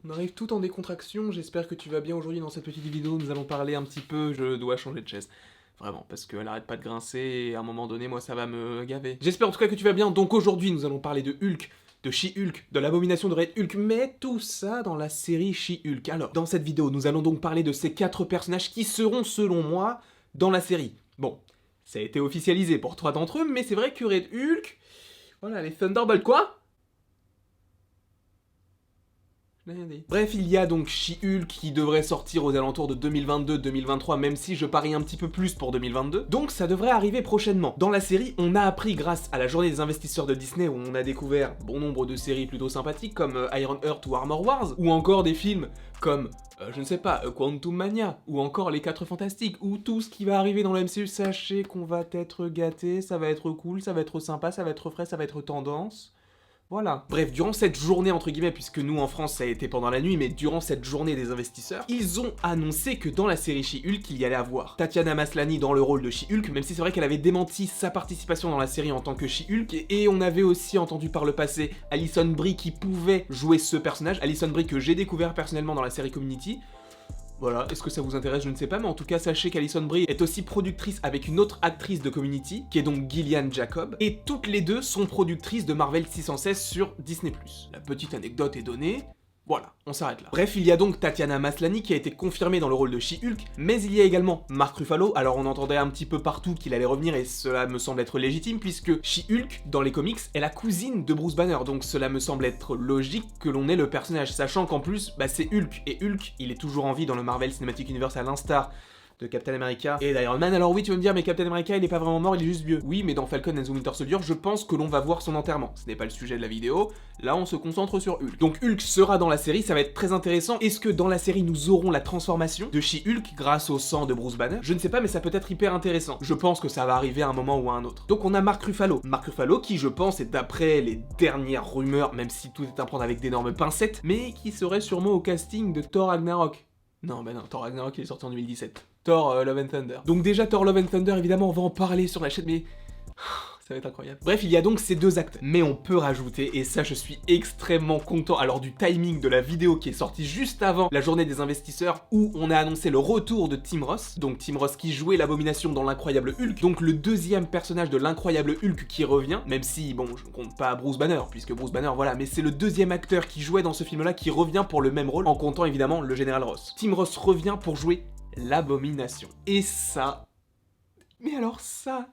On arrive tout en décontraction, j'espère que tu vas bien aujourd'hui dans cette petite vidéo, nous allons parler un petit peu, je dois changer de chaise. Vraiment, parce qu'elle arrête pas de grincer et à un moment donné, moi ça va me gaver. J'espère en tout cas que tu vas bien, donc aujourd'hui nous allons parler de Hulk, de She-Hulk, de l'abomination de Red Hulk, mais tout ça dans la série She-Hulk. Alors, dans cette vidéo, nous allons donc parler de ces 4 personnages qui seront, selon moi, dans la série. Bon, ça a été officialisé pour 3 d'entre eux, mais c'est vrai que Red Hulk... Voilà, les Thunderbolts, quoi ? Rien dit. Bref, il y a donc She-Hulk qui devrait sortir aux alentours de 2022-2023, même si je parie un petit peu plus pour 2022. Donc ça devrait arriver prochainement. Dans la série, on a appris grâce à la journée des investisseurs de Disney où on a découvert bon nombre de séries plutôt sympathiques comme Iron Heart ou Armor Wars, ou encore des films comme, je ne sais pas, Quantum Mania, ou encore Les 4 Fantastiques, ou tout ce qui va arriver dans le MCU, sachez qu'on va être gâtés, ça va être cool, ça va être sympa, ça va être frais, ça va être tendance... Voilà. Bref, durant cette journée, entre guillemets, puisque nous en France ça a été pendant la nuit, mais durant cette journée des investisseurs, ils ont annoncé que dans la série She-Hulk, il y allait avoir Tatiana Maslany dans le rôle de She-Hulk, même si c'est vrai qu'elle avait démenti sa participation dans la série en tant que She-Hulk, et on avait aussi entendu par le passé Alison Brie qui pouvait jouer ce personnage, Alison Brie que j'ai découvert personnellement dans la série Community. Voilà, est-ce que ça vous intéresse, je ne sais pas, mais en tout cas, sachez qu'Alison Brie est aussi productrice avec une autre actrice de Community, qui est donc Gillian Jacob, et toutes les deux sont productrices de Marvel 616 sur Disney+. La petite anecdote est donnée... Voilà, on s'arrête là. Bref, il y a donc Tatiana Maslany qui a été confirmée dans le rôle de She-Hulk, mais il y a également Mark Ruffalo, alors on entendait un petit peu partout qu'il allait revenir et cela me semble être légitime puisque She-Hulk, dans les comics, est la cousine de Bruce Banner, donc cela me semble être logique que l'on ait le personnage, sachant qu'en plus, c'est Hulk, et Hulk, il est toujours en vie dans le Marvel Cinematic Universe à l'instar de Captain America et d'Iron Man. Alors oui, tu vas me dire, mais Captain America, il est pas vraiment mort, il est juste vieux. Oui, mais dans Falcon and the Winter Soldier, je pense que l'on va voir son enterrement. Ce n'est pas le sujet de la vidéo, là on se concentre sur Hulk. Donc Hulk sera dans la série, ça va être très intéressant. Est-ce que dans la série, nous aurons la transformation de She-Hulk grâce au sang de Bruce Banner? Je ne sais pas, mais ça peut être hyper intéressant. Je pense que ça va arriver à un moment ou à un autre. Donc on a Mark Ruffalo. Mark Ruffalo qui, je pense, est d'après les dernières rumeurs, même si tout est à prendre avec d'énormes pincettes, mais qui serait sûrement au casting de Thor Ragnarok. Non, bah non, Thor Ragnarok il est sorti en 2017. Thor Love and Thunder. Donc déjà Thor Love and Thunder, évidemment, on va en parler sur la chaîne, mais... Ça va être incroyable. Bref, il y a donc ces 2 acteurs. Mais on peut rajouter, et ça je suis extrêmement content, alors du timing de la vidéo qui est sortie juste avant la journée des investisseurs, où on a annoncé le retour de Tim Roth, donc Tim Roth qui jouait l'abomination dans l'incroyable Hulk, donc le 2e personnage de l'incroyable Hulk qui revient, même si, bon, je ne compte pas Bruce Banner, puisque Bruce Banner, voilà, mais c'est le 2e acteur qui jouait dans ce film-là qui revient pour le même rôle, en comptant évidemment le général Ross. Tim Roth revient pour jouer l'abomination. Et ça... Mais alors ça,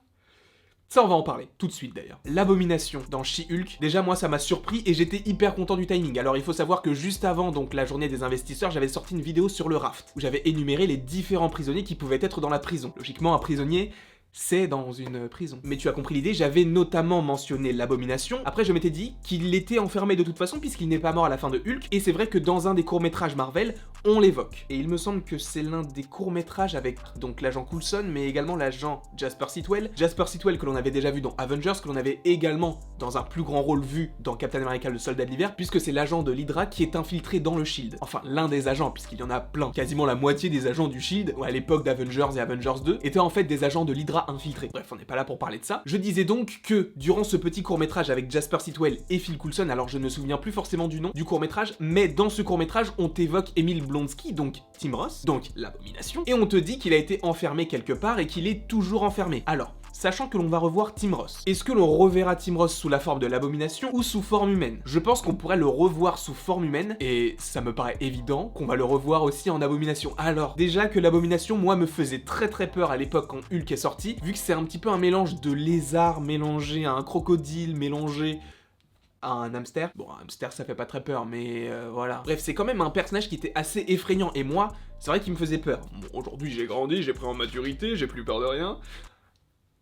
on va en parler, tout de suite d'ailleurs. L'abomination dans She-Hulk, déjà moi ça m'a surpris et j'étais hyper content du timing. Alors il faut savoir que juste avant donc la journée des investisseurs, j'avais sorti une vidéo sur le raft, où j'avais énuméré les différents prisonniers qui pouvaient être dans la prison. Logiquement un prisonnier... c'est dans une prison. Mais tu as compris l'idée, j'avais notamment mentionné l'abomination. Après, je m'étais dit qu'il était enfermé de toute façon puisqu'il n'est pas mort à la fin de Hulk. Et c'est vrai que dans un des courts-métrages Marvel, on l'évoque. Et il me semble que c'est l'un des courts-métrages avec donc l'agent Coulson, mais également l'agent Jasper Sitwell. Jasper Sitwell que l'on avait déjà vu dans Avengers, que l'on avait également dans un plus grand rôle vu dans Captain America le Soldat de l'Hiver, puisque c'est l'agent de l'Hydra qui est infiltré dans le Shield. Enfin, l'un des agents, puisqu'il y en a plein. Quasiment la moitié des agents du Shield, à l'époque d'Avengers et Avengers 2, étaient en fait des agents de l'Hydra infiltrés. Bref, on n'est pas là pour parler de ça. Je disais donc que, durant ce petit court-métrage avec Jasper Sitwell et Phil Coulson, alors je ne me souviens plus forcément du nom du court-métrage, mais dans ce court-métrage, on t'évoque Emil Blonsky, donc Tim Roth, donc l'abomination, et on te dit qu'il a été enfermé quelque part et qu'il est toujours enfermé. Alors, sachant que l'on va revoir Tim Roth, est-ce que l'on reverra Tim Roth sous la forme de l'abomination ou sous forme humaine? Je pense qu'on pourrait le revoir sous forme humaine, et ça me paraît évident qu'on va le revoir aussi en abomination. Alors, déjà que l'abomination, moi, me faisait très peur à l'époque quand Hulk est sorti, vu que c'est un petit peu un mélange de lézard mélangé à un crocodile mélangé à un hamster. Bon, un hamster ça fait pas très peur, mais voilà. Bref, c'est quand même un personnage qui était assez effrayant, et moi, c'est vrai qu'il me faisait peur. Bon, aujourd'hui j'ai grandi, j'ai pris en maturité, j'ai plus peur de rien.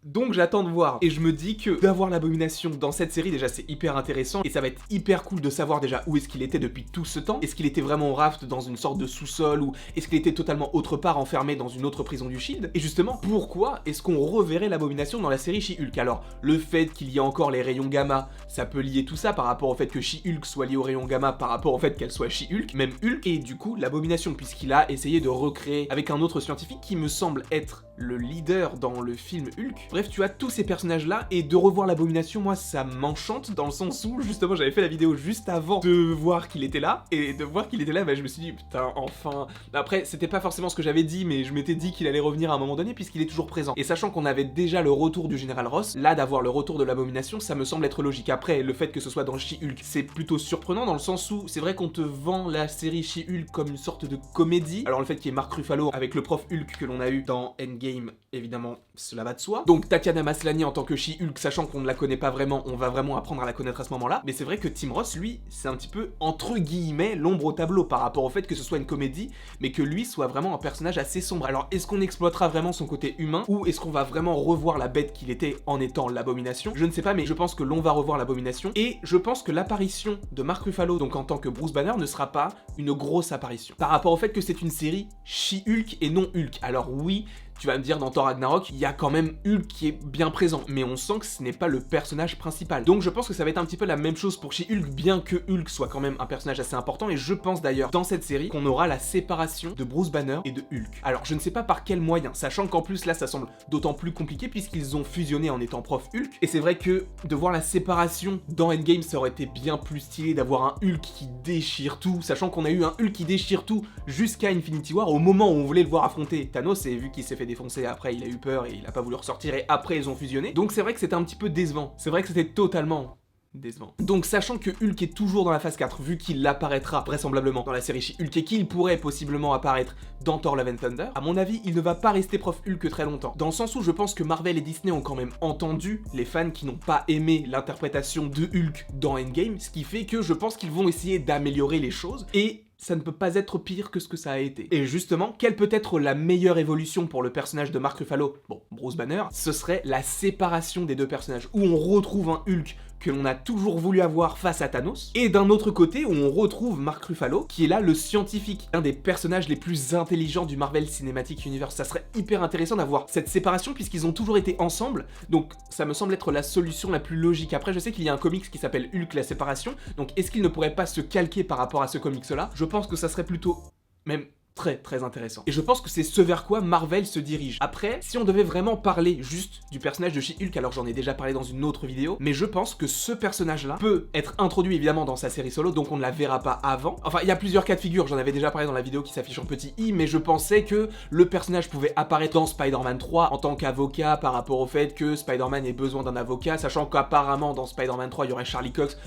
Donc j'attends de voir, et je me dis que d'avoir l'abomination dans cette série, déjà c'est hyper intéressant, et ça va être hyper cool de savoir déjà où est-ce qu'il était depuis tout ce temps. Est-ce qu'il était vraiment au raft dans une sorte de sous-sol, ou est-ce qu'il était totalement autre part enfermé dans une autre prison du Shield? Et justement, pourquoi est-ce qu'on reverrait l'abomination dans la série She-Hulk? Alors, le fait qu'il y ait encore les rayons gamma, ça peut lier tout ça par rapport au fait que She-Hulk soit lié aux rayons gamma, par rapport au fait qu'elle soit She-Hulk, même Hulk, et du coup l'abomination, puisqu'il a essayé de recréer avec un autre scientifique qui me semble être le leader dans le film Hulk, Bref, tu as tous ces personnages-là, et de revoir l'Abomination, moi, ça m'enchante, dans le sens où, justement, j'avais fait la vidéo juste avant de voir qu'il était là, et de voir qu'il était là, bah, je me suis dit, putain, enfin... Après, c'était pas forcément ce que j'avais dit, mais je m'étais dit qu'il allait revenir à un moment donné, puisqu'il est toujours présent. Et sachant qu'on avait déjà le retour du Général Ross, là, d'avoir le retour de l'Abomination, ça me semble être logique. Après, le fait que ce soit dans She-Hulk, c'est plutôt surprenant, dans le sens où, c'est vrai qu'on te vend la série She-Hulk comme une sorte de comédie. Alors le fait qu'il y ait Mark Ruffalo avec le prof Hulk que l'on a eu dans Endgame, évidemment, cela va de soi. Donc Tatiana Maslany en tant que She-Hulk, sachant qu'on ne la connaît pas vraiment, on va vraiment apprendre à la connaître à ce moment-là. Mais c'est vrai que Tim Ross, lui, c'est un petit peu, entre guillemets, l'ombre au tableau par rapport au fait que ce soit une comédie, mais que lui soit vraiment un personnage assez sombre. Alors est-ce qu'on exploitera vraiment son côté humain, ou est-ce qu'on va vraiment revoir la bête qu'il était en étant l'Abomination? Je ne sais pas, mais je pense que l'on va revoir l'Abomination, et je pense que l'apparition de Mark Ruffalo, donc en tant que Bruce Banner, ne sera pas une grosse apparition. Par rapport au fait que c'est une série She-Hulk et non Hulk. Alors oui, tu vas me dire, dans Thor Ragnarok, il y a quand même Hulk qui est bien présent, mais on sent que ce n'est pas le personnage principal. Donc je pense que ça va être un petit peu la même chose pour She-Hulk, bien que Hulk soit quand même un personnage assez important, et je pense d'ailleurs, dans cette série, qu'on aura la séparation de Bruce Banner et de Hulk. Alors je ne sais pas par quel moyen, sachant qu'en plus là ça semble d'autant plus compliqué puisqu'ils ont fusionné en étant prof Hulk, et c'est vrai que de voir la séparation dans Endgame, ça aurait été bien plus stylé d'avoir un Hulk qui déchire tout, sachant qu'on a eu un Hulk qui déchire tout jusqu'à Infinity War, au moment où on voulait le voir affronter Thanos, et vu qu'il s'est fait défoncer après, il a eu peur et il a pas voulu ressortir, et après ils ont fusionné. Donc c'est vrai que c'était un petit peu décevant. C'est vrai que c'était totalement décevant. Donc sachant que Hulk est toujours dans la phase 4, vu qu'il apparaîtra vraisemblablement dans la série She-Hulk et qu'il pourrait possiblement apparaître dans Thor Love and Thunder, à mon avis, il ne va pas rester prof Hulk très longtemps. Dans le sens où je pense que Marvel et Disney ont quand même entendu les fans qui n'ont pas aimé l'interprétation de Hulk dans Endgame, ce qui fait que je pense qu'ils vont essayer d'améliorer les choses, et ça ne peut pas être pire que ce que ça a été. Et justement, quelle peut être la meilleure évolution pour le personnage de Mark Ruffalo, bon, Bruce Banner, ce serait la séparation des deux personnages, où on retrouve un Hulk que l'on a toujours voulu avoir face à Thanos, et d'un autre côté où on retrouve Mark Ruffalo, qui est là le scientifique, un des personnages les plus intelligents du Marvel Cinematic Universe. Ça serait hyper intéressant d'avoir cette séparation puisqu'ils ont toujours été ensemble, donc ça me semble être la solution la plus logique. Après je sais qu'il y a un comics qui s'appelle Hulk la séparation, donc est-ce qu'il ne pourrait pas se calquer par rapport à ce comics là? Je pense que ça serait plutôt, même très intéressant. Et je pense que c'est ce vers quoi Marvel se dirige. Après, si on devait vraiment parler juste du personnage de She-Hulk, alors j'en ai déjà parlé dans une autre vidéo, mais je pense que ce personnage-là peut être introduit évidemment dans sa série solo, donc on ne la verra pas avant. Enfin, il y a plusieurs cas de figure, j'en avais déjà parlé dans la vidéo qui s'affiche en petit i, mais je pensais que le personnage pouvait apparaître dans Spider-Man 3 en tant qu'avocat par rapport au fait que Spider-Man ait besoin d'un avocat, sachant qu'apparemment dans Spider-Man 3 il y aurait Charlie Cox.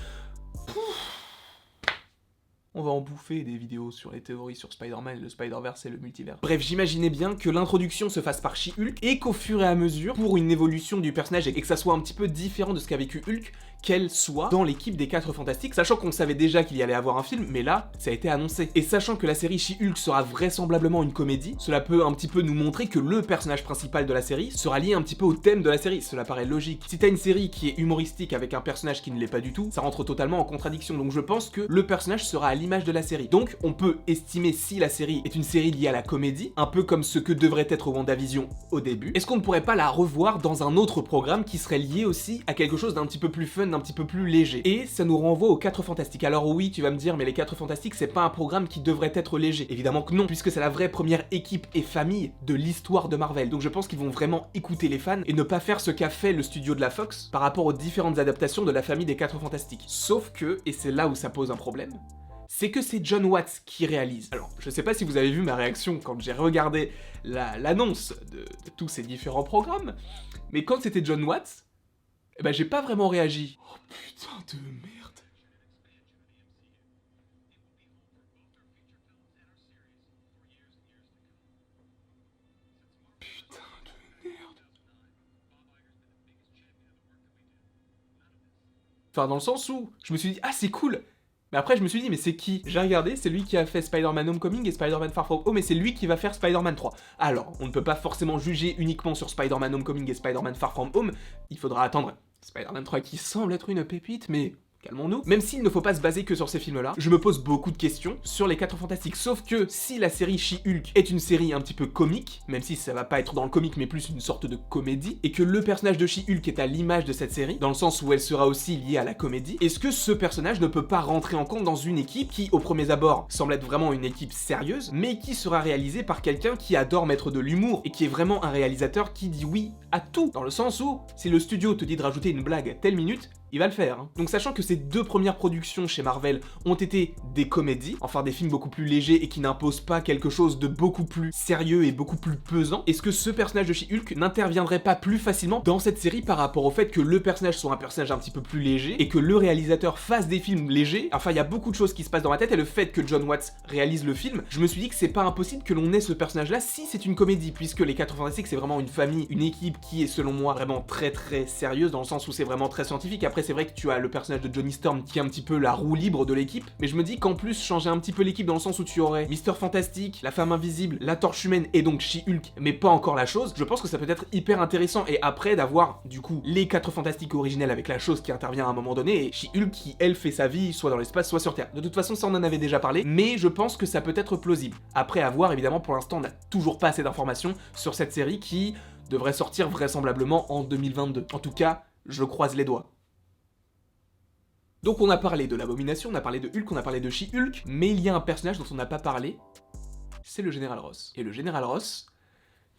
On va en bouffer des vidéos sur les théories sur Spider-Man, le Spider-Verse et le multivers. Bref, j'imaginais bien que l'introduction se fasse par She-Hulk et qu'au fur et à mesure, pour une évolution du personnage et que ça soit un petit peu différent de ce qu'a vécu Hulk, qu'elle soit dans l'équipe des 4 Fantastiques, sachant qu'on savait déjà qu'il y allait avoir un film, mais là, ça a été annoncé. Et sachant que la série She-Hulk sera vraisemblablement une comédie, cela peut un petit peu nous montrer que le personnage principal de la série sera lié un petit peu au thème de la série, cela paraît logique. Si t'as une série qui est humoristique avec un personnage qui ne l'est pas du tout, ça rentre totalement en contradiction, donc je pense que le personnage sera à l'image de la série. Donc on peut estimer si la série est une série liée à la comédie, un peu comme ce que devrait être WandaVision au début. Est-ce qu'on ne pourrait pas la revoir dans un autre programme qui serait lié aussi à quelque chose d'un petit peu plus fun, d'un petit peu plus léger? Et ça nous renvoie aux 4 Fantastiques. Alors oui, tu vas me dire, mais les 4 Fantastiques, c'est pas un programme qui devrait être léger. Évidemment que non, puisque c'est la vraie première équipe et famille de l'histoire de Marvel. Donc je pense qu'ils vont vraiment écouter les fans et ne pas faire ce qu'a fait le studio de la Fox par rapport aux différentes adaptations de la famille des 4 Fantastiques. Sauf que, et c'est là où ça pose un problème, c'est que c'est Jon Watts qui réalise. Alors, je sais pas si vous avez vu ma réaction quand j'ai regardé l'annonce de tous ces différents programmes, mais quand c'était Jon Watts, eh ben j'ai pas vraiment réagi. Oh putain de merde. Putain de merde. Enfin, dans le sens où je me suis dit, ah c'est cool. Mais après je me suis dit, mais c'est qui? J'ai regardé, c'est lui qui a fait Spider-Man Homecoming et Spider-Man Far From Home, et c'est lui qui va faire Spider-Man 3. Alors, on ne peut pas forcément juger uniquement sur Spider-Man Homecoming et Spider-Man Far From Home, il faudra attendre Spider-Man 3 qui semble être une pépite, mais calmons-nous. Même s'il ne faut pas se baser que sur ces films-là, je me pose beaucoup de questions sur les 4 Fantastiques. Sauf que si la série She-Hulk est une série un petit peu comique, même si ça va pas être dans le comique mais plus une sorte de comédie, et que le personnage de She-Hulk est à l'image de cette série, dans le sens où elle sera aussi liée à la comédie, est-ce que ce personnage ne peut pas rentrer en compte dans une équipe qui, au premier abord, semble être vraiment une équipe sérieuse, mais qui sera réalisée par quelqu'un qui adore mettre de l'humour, et qui est vraiment un réalisateur qui dit oui à tout, dans le sens où, si le studio te dit de rajouter une blague à telle minute, il va le faire. Hein. Donc sachant que ces 2 premières productions chez Marvel ont été des comédies, enfin des films beaucoup plus légers et qui n'imposent pas quelque chose de beaucoup plus sérieux et beaucoup plus pesant, est-ce que ce personnage de She-Hulk n'interviendrait pas plus facilement dans cette série par rapport au fait que le personnage soit un personnage un petit peu plus léger et que le réalisateur fasse des films légers? Enfin, il y a beaucoup de choses qui se passent dans ma tête et le fait que John Watts réalise le film, je me suis dit que c'est pas impossible que l'on ait ce personnage-là si c'est une comédie, puisque les 4 Fantastiques c'est vraiment une famille, une équipe qui est selon moi vraiment très très sérieuse dans le sens où c'est vraiment très scientifique. Après c'est vrai que tu as le personnage de Johnny Storm qui est un petit peu la roue libre de l'équipe, mais je me dis qu'en plus changer un petit peu l'équipe dans le sens où tu aurais Mister Fantastique, la femme invisible, la torche humaine et donc She-Hulk, mais pas encore la chose, je pense que ça peut être hyper intéressant. Et après d'avoir du coup les 4 Fantastiques originels avec la chose qui intervient à un moment donné et She-Hulk qui elle fait sa vie soit dans l'espace soit sur Terre. De toute façon ça on en avait déjà parlé, mais je pense que ça peut être plausible. Après à voir, évidemment pour l'instant on n'a toujours pas assez d'informations sur cette série qui devrait sortir vraisemblablement en 2022. En tout cas, je croise les doigts. Donc on a parlé de l'Abomination, on a parlé de Hulk, on a parlé de She-Hulk, mais il y a un personnage dont on n'a pas parlé, c'est le Général Ross. Et le Général Ross,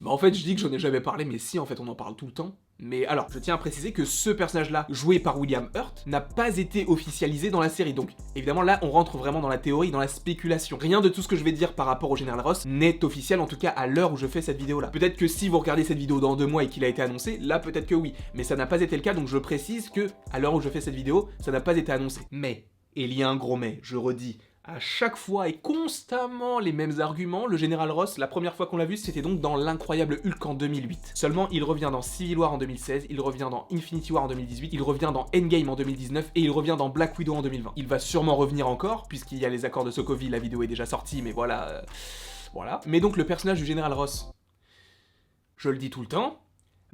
bah en fait je dis que j'en ai jamais parlé, mais si en fait on en parle tout le temps. Mais alors, je tiens à préciser que ce personnage-là, joué par William Hurt, n'a pas été officialisé dans la série. Donc, évidemment, là, on rentre vraiment dans la théorie, dans la spéculation. Rien de tout ce que je vais dire par rapport au Général Ross n'est officiel, en tout cas à l'heure où je fais cette vidéo-là. Peut-être que si vous regardez cette vidéo dans 2 mois et qu'il a été annoncé, là, peut-être que oui. Mais ça n'a pas été le cas, donc je précise que, à l'heure où je fais cette vidéo, ça n'a pas été annoncé. Mais, et il y a un gros mais, je redis, à chaque fois et constamment les mêmes arguments, le Général Ross, la première fois qu'on l'a vu, c'était donc dans l'Incroyable Hulk en 2008. Seulement, il revient dans Civil War en 2016, il revient dans Infinity War en 2018, il revient dans Endgame en 2019 et il revient dans Black Widow en 2020. Il va sûrement revenir encore, puisqu'il y a les accords de Sokovie, la vidéo est déjà sortie, mais voilà... voilà. Mais donc le personnage du Général Ross, je le dis tout le temps,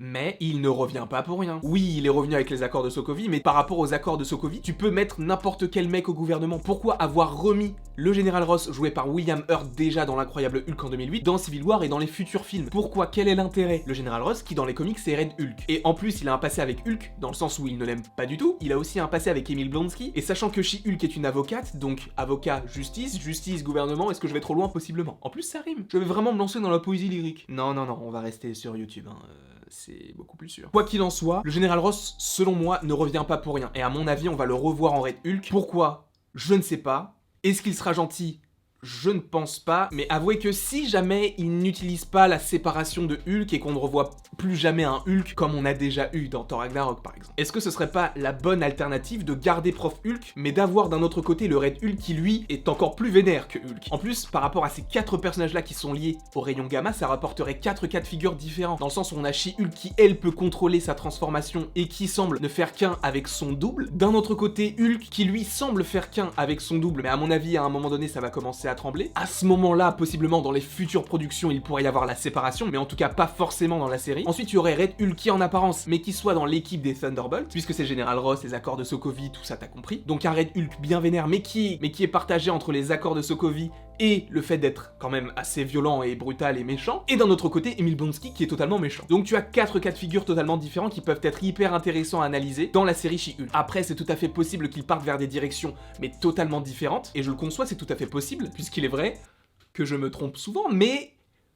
mais il ne revient pas pour rien. Oui, il est revenu avec les accords de Sokovie, mais par rapport aux accords de Sokovie, tu peux mettre n'importe quel mec au gouvernement. Pourquoi avoir remis le Général Ross, joué par William Hurt déjà dans l'Incroyable Hulk en 2008, dans Civil War et dans les futurs films? Pourquoi? Quel est l'intérêt? Le Général Ross, qui dans les comics c'est Red Hulk. Et en plus, il a un passé avec Hulk, dans le sens où il ne l'aime pas du tout. Il a aussi un passé avec Emil Blonsky, et sachant que She-Hulk est une avocate, donc avocat justice, justice gouvernement, est-ce que je vais trop loin? Possiblement. En plus, ça rime. Je vais vraiment me lancer dans la poésie lyrique. Non, non, non, on va rester sur YouTube, hein. C'est beaucoup plus sûr. Quoi qu'il en soit, le Général Ross, selon moi, ne revient pas pour rien. Et à mon avis, on va le revoir en Red Hulk. Pourquoi? Je ne sais pas. Est-ce qu'il sera gentil? Je ne pense pas, mais avouez que si jamais il n'utilise pas la séparation de Hulk et qu'on ne revoit plus jamais un Hulk comme on a déjà eu dans Thor Ragnarok par exemple, est-ce que ce serait pas la bonne alternative de garder Prof Hulk, mais d'avoir d'un autre côté le Red Hulk qui lui est encore plus vénère que Hulk? En plus, par rapport à ces 4 personnages là qui sont liés au rayon gamma, ça rapporterait 4 cas de figure différents, dans le sens où on a She-Hulk qui elle peut contrôler sa transformation et qui semble ne faire qu'un avec son double, d'un autre côté Hulk qui lui semble faire qu'un avec son double, mais à mon avis à un moment donné ça va commencer à trembler. À ce moment-là, possiblement dans les futures productions, il pourrait y avoir la séparation, mais en tout cas pas forcément dans la série. Ensuite, il y aurait Red Hulk qui en apparence, mais qui soit dans l'équipe des Thunderbolts, puisque c'est Général Ross, les accords de Sokovie, tout ça t'as compris. Donc un Red Hulk bien vénère, mais qui est partagé entre les accords de Sokovie et le fait d'être quand même assez violent et brutal et méchant, et d'un autre côté, Emil Blonsky qui est totalement méchant. Donc tu as 4 cas de figure totalement différents qui peuvent être hyper intéressants à analyser dans la série She-Hulk. Après, c'est tout à fait possible qu'ils partent vers des directions, mais totalement différentes, et je le conçois, c'est tout à fait possible, puisqu'il est vrai que je me trompe souvent, mais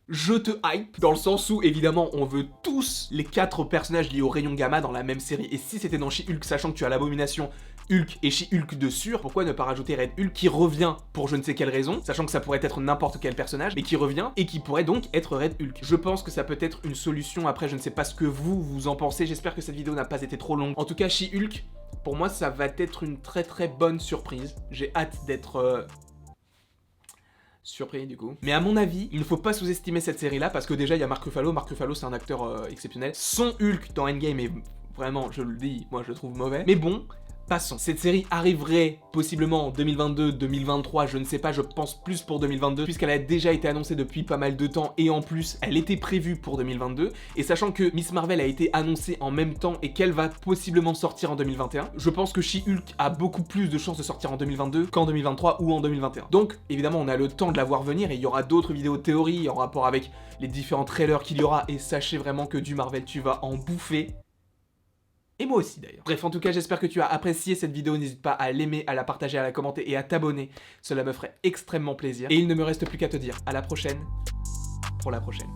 je te hype, dans le sens où, évidemment, on veut tous les 4 personnages liés au rayon gamma dans la même série, et si c'était dans She-Hulk, sachant que tu as l'Abomination, Hulk et She-Hulk dessus, pourquoi ne pas rajouter Red Hulk qui revient pour je ne sais quelle raison, sachant que ça pourrait être n'importe quel personnage, mais qui revient et qui pourrait donc être Red Hulk. Je pense que ça peut être une solution, après je ne sais pas ce que vous en pensez, j'espère que cette vidéo n'a pas été trop longue. En tout cas, She-Hulk, pour moi ça va être une très très bonne surprise, j'ai hâte d'être... surpris du coup. Mais à mon avis, il ne faut pas sous-estimer cette série-là, parce que déjà il y a Mark Ruffalo c'est un acteur exceptionnel. Son Hulk dans Endgame est vraiment, je le dis, moi je le trouve mauvais. Mais bon, Passons. Cette série arriverait possiblement en 2022, 2023, je ne sais pas, je pense plus pour 2022, puisqu'elle a déjà été annoncée depuis pas mal de temps, et en plus, elle était prévue pour 2022, et sachant que Miss Marvel a été annoncée en même temps, et qu'elle va possiblement sortir en 2021, je pense que She-Hulk a beaucoup plus de chances de sortir en 2022 qu'en 2023 ou en 2021. Donc, évidemment, on a le temps de la voir venir, et il y aura d'autres vidéos théories en rapport avec les différents trailers qu'il y aura, et sachez vraiment que du Marvel, tu vas en bouffer. Et moi aussi d'ailleurs. Bref, en tout cas, j'espère que tu as apprécié cette vidéo. N'hésite pas à l'aimer, à la partager, à la commenter et à t'abonner. Cela me ferait extrêmement plaisir. Et il ne me reste plus qu'à te dire à la prochaine pour la prochaine.